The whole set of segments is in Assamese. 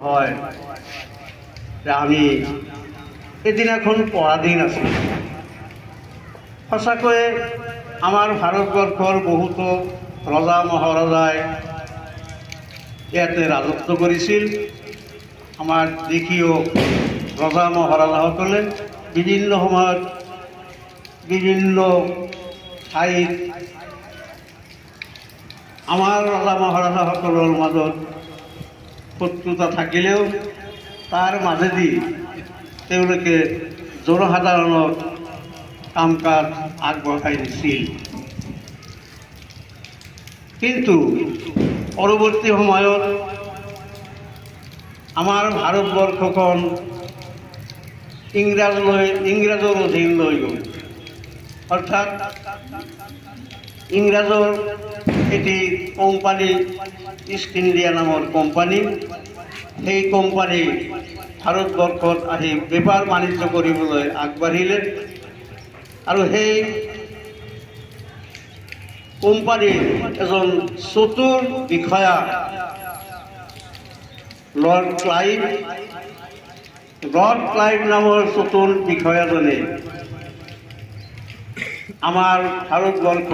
হয় যে আমি এদিন এখন পৰাধীন আছোঁ। সঁচাকৈয়ে আমাৰ ভাৰতবৰ্ষৰ বহুতো ৰজা মহাৰজাই ইয়াতে ৰাজত্ব কৰিছিল। আমাৰ দেশীয় ৰজা মহাৰজাসকলে বিভিন্ন সময়ত বিভিন্ন ঠাইত আমাৰ ৰজা মহাৰজাসকলৰ মাজত শত্ৰুতা থাকিলেও তাৰ মাজেদি তেওঁলোকে জনসাধাৰণৰ কাম কাজ আগবঢ়াই দিছিল। কিন্তু পৰৱৰ্তী সময়ত আমাৰ ভাৰতবৰ্ষখন ইংৰাজৰ অধীন লৈ গ'ল। অৰ্থাৎ ইংৰাজৰ এটি কোম্পানী, ইষ্ট ইণ্ডিয়া নামৰ কোম্পানী, সেই কোম্পানী ভাৰতবৰ্ষত আহি বেপাৰ বাণিজ্য কৰিবলৈ আগবাঢ়িলে আৰু সেই কোম্পানীৰ এজন চতুৰ বিষয়া লৰ্ড ক্লাইভ নামৰ চতুৰ বিষয়াজনে আমাৰ ভাৰতবৰ্ষ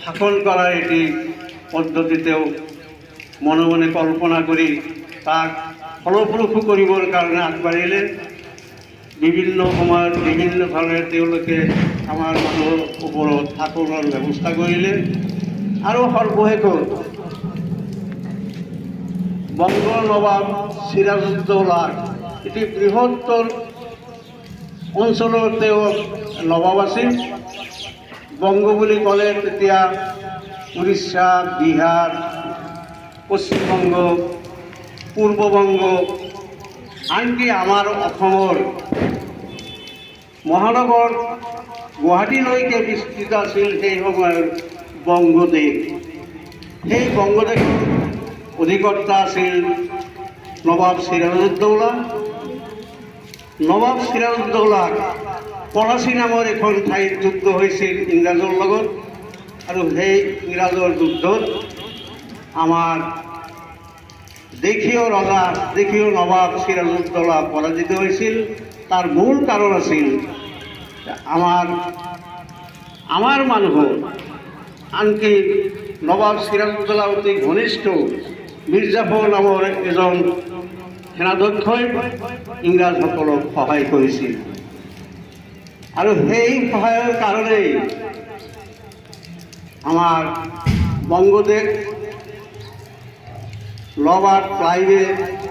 শাসন কৰাৰ এটি পদ্ধতিতেও মনে মনে কল্পনা কৰি তাক ফলপ্ৰসূ কৰিবৰ কাৰণে আগবাঢ়িলে। বিভিন্ন সময়ত বিভিন্ন ধৰণে তেওঁলোকে আমাৰ মানুহৰ ওপৰত শাসনৰ ব্যৱস্থা কৰিলে আৰু সৰ্বশেষত বংগৰ নবাব চিৰাজউদ্দৌলাৰ এটি বৃহত্তৰ অঞ্চলৰ তেওঁ নবাব আছিল। বংগ বুলি ক'লে তেতিয়া উৰিষ্যা, বিহাৰ, পশ্চিমবংগ, পূৰ্ববংগ, আনকি আমাৰ অসমৰ মহানগৰ গুৱাহাটীলৈকে বিস্তৃত আছিল সেই সময়ৰ বংগদেশ। সেই বংগদেশৰ অধিকৰ্তা আছিল নবাব চিৰাজউদ্দৌলা। নবাব চিৰাজউদ্দৌলাৰ পলাচী নামৰ এখন ঠাইত যুদ্ধ হৈছিল ইংৰাজৰ লগত আৰু সেই ইংৰাজৰ যুদ্ধত আমাৰ দেশীয় নবাব চিৰাজউদ্দৌলা পৰাজিত হৈছিল। তাৰ মূল কাৰণ আছিল আমাৰ মানুহৰ, আনকি নবাব চিৰাজউদ্দৌলা অতি ঘনিষ্ঠ মিৰ্জাফৰ নামৰ এজন সেনাধ্যক্ষই ইংৰাজসকলক সহায় কৰিছিল আৰু সেই সহায়ৰ কাৰণেই আমাৰ বংগদেশ লৰ্ড ক্লাইভে